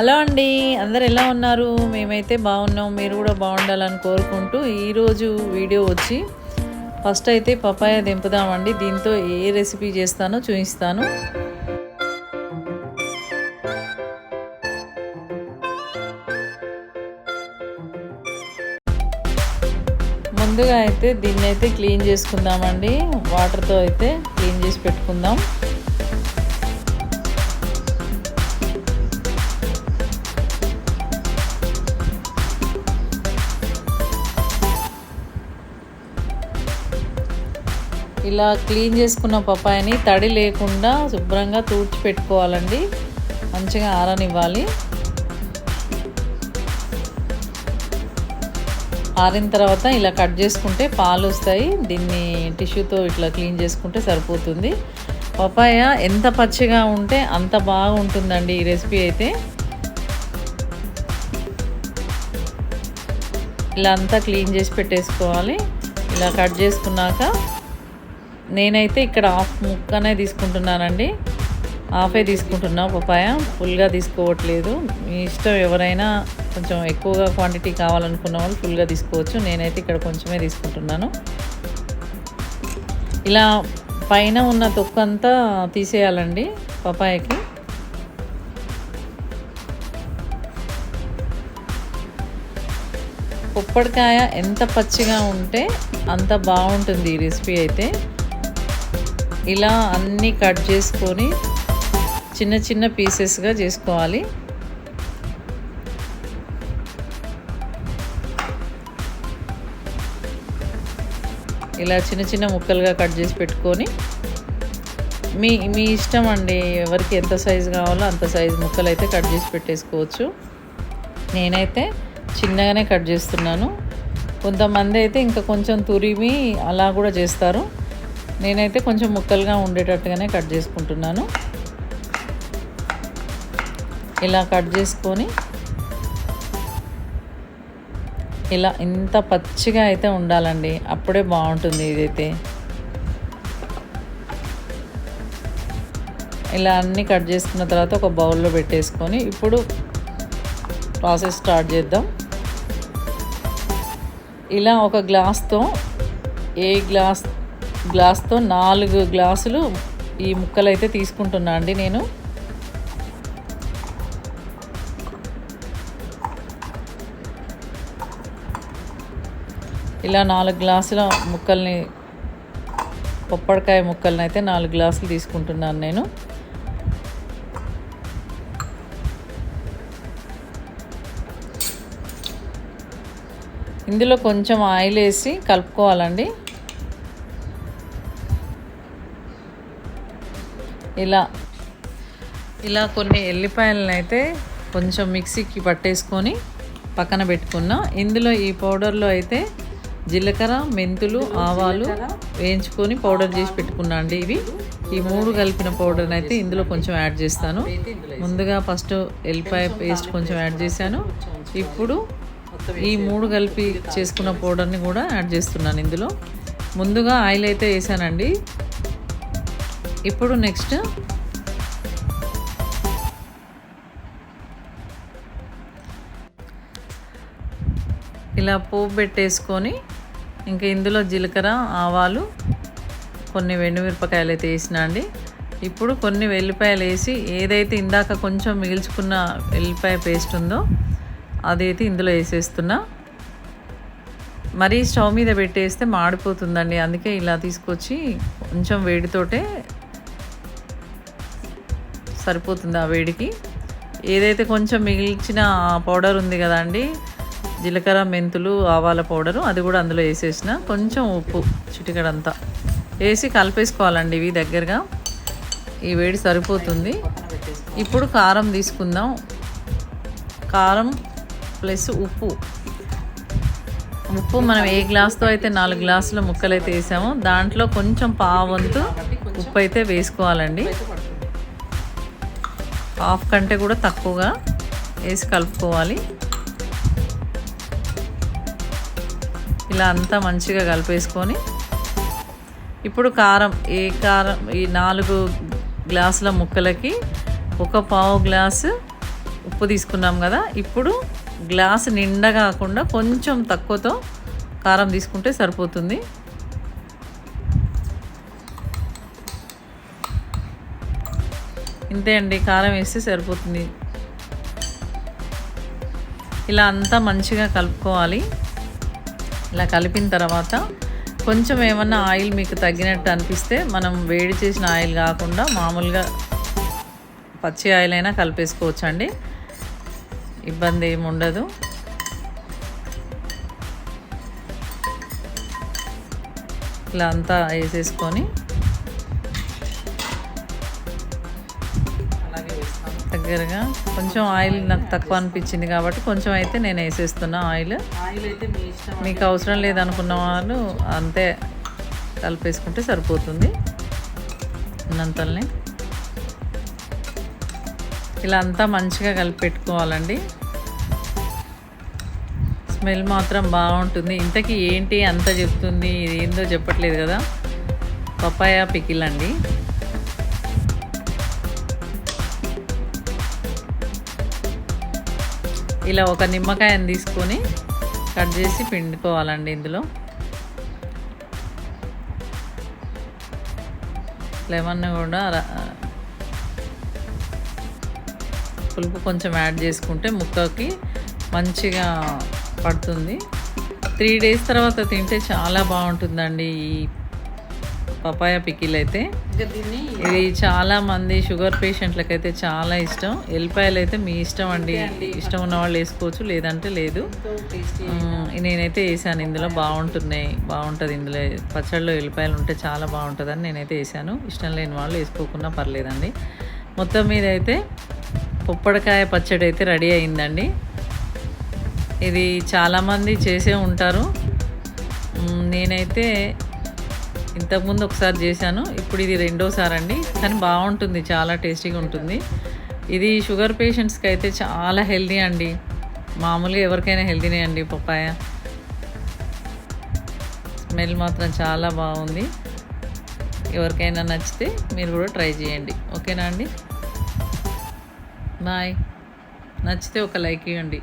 Hello అండి, అందరు ఎలా ఉన్నారు? మేమైతే బాగున్నాం. మీరు కూడా బాగుండాలని కోరుకుంటూ ఈరోజు వీడియో వచ్చి ఫస్ట్ అయితే పపాయ దింపుదామండి. దీంతో ఏ రెసిపీ చేస్తానో చూపిస్తాను. ముందుగా అయితే దీన్ని అయితే క్లీన్ చేసుకుందామండి. వాటర్తో అయితే క్లీన్ చేసి పెట్టుకుందాం. ఇలా క్లీన్ చేసుకున్న పపాయని తడి లేకుండా శుభ్రంగా తూడ్చి పెట్టుకోవాలండి. మంచిగా ఆరనివ్వాలి. ఆరిన తర్వాత ఇలా కట్ చేసుకుంటే పాలు వస్తాయి. దీన్ని టిష్యూతో ఇట్లా క్లీన్ చేసుకుంటే సరిపోతుంది. పపాయ ఎంత పచ్చిగా ఉంటే అంత బాగుంటుందండి ఈ రెసిపీ అయితే. ఇలా అంతా క్లీన్ చేసి పెట్టేసుకోవాలి. ఇలా కట్ చేసుకున్నాక నేనైతే ఇక్కడ హాఫ్ ముక్కనే తీసుకుంటున్నానండి. హాఫే తీసుకుంటున్నా పపాయ, ఫుల్గా తీసుకోవట్లేదు. మీ ఇష్టం, ఎవరైనా కొంచెం ఎక్కువగా క్వాంటిటీ కావాలనుకున్న వాళ్ళు ఫుల్గా తీసుకోవచ్చు. నేనైతే ఇక్కడ కొంచెమే తీసుకుంటున్నాను. ఇలా పైన ఉన్న తొక్కంతా తీసేయాలండి పపాయకి. పొప్పడికాయ ఎంత పచ్చిగా ఉంటే అంత బాగుంటుంది ఈ రెసిపీ అయితే. ఇలా అన్నీ కట్ చేసుకొని చిన్న చిన్న పీసెస్గా చేసుకోవాలి. ఇలా చిన్న చిన్న ముక్కలుగా కట్ చేసి పెట్టుకొని మీ ఇష్టం అండి, ఎవరికి ఎంత సైజు కావాలో అంత సైజు ముక్కలు అయితే కట్ చేసి పెట్టేసుకోవచ్చు. నేనైతే చిన్నగానే కట్ చేస్తున్నాను. కొంతమంది అయితే ఇంకా కొంచెం తురిమి అలా కూడా చేస్తారు. నేనైతే కొంచెం ముక్కలుగా ఉండేటట్టుగానే కట్ చేసుకుంటున్నాను. ఇలా కట్ చేసుకొని ఇలా ఇంత పచ్చిగా అయితే ఉండాలండి, అప్పుడే బాగుంటుంది ఇదైతే. ఇలా అన్నీ కట్ చేసుకున్న తర్వాత ఒక బౌల్లో పెట్టేసుకొని ఇప్పుడు ప్రాసెస్ స్టార్ట్ చేద్దాం. ఇలా ఒక గ్లాస్తో గ్లాస్తో 4 గ్లాసులు ఈ ముక్కలు అయితే తీసుకుంటున్నా అండి నేను. ఇలా 4 గ్లాసుల ముక్కల్ని, పొప్పడికాయ ముక్కల్ని అయితే 4 గ్లాసులు తీసుకుంటున్నాను నేను. ఇందులో కొంచెం ఆయిల్ వేసి కలుపుకోవాలండి. ఇలా కొన్ని ఎల్లిపాయలను అయితే కొంచెం మిక్సీకి పట్టేసుకొని పక్కన పెట్టుకున్నా. ఇందులో ఈ పౌడర్లో అయితే జీలకర్ర, మెంతులు, ఆవాలు వేయించుకొని పౌడర్ చేసి పెట్టుకున్నా అండి. ఈ 3 కలిపిన పౌడర్ని అయితే ఇందులో కొంచెం యాడ్ చేస్తాను. ముందుగా ఫస్ట్ ఎల్లిపాయ పేస్ట్ కొంచెం యాడ్ చేశాను. ఇప్పుడు ఈ 3 కలిపి చేసుకున్న పౌడర్ని కూడా యాడ్ చేస్తున్నాను ఇందులో. ముందుగా ఆయిల్ అయితే వేసానండి. ఇప్పుడు నెక్స్ట్ ఇలా పోపు పెట్టేసుకొని ఇంకా ఇందులో జీలకర్ర, ఆవాలు, కొన్ని ఎండుమిరపకాయలు అయితే వేసిన అండి. ఇప్పుడు కొన్ని వెల్లిపాయలు వేసి ఏదైతే ఇందాక కొంచెం మిగిల్చుకున్న వెల్లిపాయ పేస్ట్ ఉందో అదైతే ఇందులో వేసేస్తున్నా. మరీ స్టవ్ మీద పెట్టేస్తే మాడిపోతుందండి, అందుకే ఇలా తీసుకొచ్చి కొంచెం వేడితోటే సరిపోతుంది. ఆ వేడికి ఏదైతే కొంచెం మిగిల్చిన పౌడర్ ఉంది కదండి, జీలకర్ర, మెంతులు, ఆవాల పౌడరు, అది కూడా అందులో వేసేసిన. కొంచెం ఉప్పు చిటికెడంతా వేసి కలిపేసుకోవాలండి. ఇవి దగ్గరగా ఈ వేడి సరిపోతుంది. ఇప్పుడు కారం తీసుకుందాం. కారం ప్లస్ ఉప్పు మనం ఏ గ్లాస్తో అయితే 4 గ్లాసుల ముక్కలు అయితే వేసామో దాంట్లో కొంచెం పావంతు ఉప్పు అయితే వేసుకోవాలండి. హాఫ్ కంటే కూడా తక్కువగా వేసి కలుపుకోవాలి. ఇలా అంతా మంచిగా కలిపేసుకొని ఇప్పుడు కారం ఈ 4 గ్లాసుల ముక్కలకి 1/4 గ్లాసు ఉప్పు తీసుకున్నాం కదా, ఇప్పుడు గ్లాస్ నిండా కాకుండా కొంచెం తక్కువతో కారం తీసుకుంటే సరిపోతుంది. ఇంతే అండి, కారం వేస్తే సరిపోతుంది. ఇలా అంతా మంచిగా కలుపుకోవాలి. ఇలా కలిపిన తర్వాత కొంచెం ఏమన్నా ఆయిల్ మీకు తగ్గినట్టు అనిపిస్తే మనం వేడి చేసిన ఆయిల్ కాకుండా మామూలుగా పచ్చి ఆయిల్ అయినా కలిపేసుకోవచ్చు అండి, ఇబ్బంది ఏమి ఉండదు. ఇలా అంతా వేసేసుకొని దగ్గరగా కొంచెం ఆయిల్ నాకు తక్కువ అనిపించింది కాబట్టి కొంచెం అయితే నేను వేసేస్తున్నా. ఆయిల్ అయితే మీకు అవసరం లేదనుకున్న వాళ్ళు అంతే కలిపేసుకుంటే సరిపోతుంది. ఉన్నంతల్ని ఇలా అంతా మంచిగా కలిపి పెట్టుకోవాలండి. స్మెల్ మాత్రం బాగుంటుంది. ఇంతకీ ఏంటి అంత చెప్తుంది, ఇది ఏందో చెప్పట్లేదు కదా, పపాయ పికిల్ అండి. ఇలా ఒక నిమ్మకాయని తీసుకొని కట్ చేసి పిండుకోవాలండి. ఇందులో లెమన్ కూడా పులుపు కొంచెం యాడ్ చేసుకుంటే ముక్కకి మంచిగా పడుతుంది. 3 days తర్వాత తింటే చాలా బాగుంటుందండి ఈ పపాయ పికిల్ అయితే. ఇది చాలామంది షుగర్ పేషెంట్లకైతే చాలా ఇష్టం. ఎల్లిపాయలు అయితే మీ ఇష్టం అండి, ఇష్టం ఉన్న వాళ్ళు వేసుకోవచ్చు, లేదంటే లేదు. నేనైతే వేసాను, ఇందులో బాగుంటుంది. ఇందులో పచ్చడిలో ఎల్లిపాయలు ఉంటే చాలా బాగుంటుందని నేనైతే వేసాను. ఇష్టం లేని వాళ్ళు వేసుకోకుండా పర్లేదండి. మొత్తం మీద అయితే పొప్పడికాయ పచ్చడి అయితే రెడీ అయిందండి. ఇది చాలామంది చేసే ఉంటారు. నేనైతే ఇంతకుముందు ఒకసారి చేశాను, ఇప్పుడు ఇది 2వసారి అండి. కానీ బాగుంటుంది, చాలా టేస్టీగా ఉంటుంది. ఇది షుగర్ పేషెంట్స్కి అయితే చాలా హెల్దీ అండి. మామూలుగా ఎవరికైనా హెల్దీనే అండి పపాయ. స్మెల్ మాత్రం చాలా బాగుంది. ఎవరికైనా నచ్చితే మీరు కూడా ట్రై చేయండి. ఓకేనా అండి, బాయ్. నచ్చితే ఒక లైక్ ఇవ్వండి.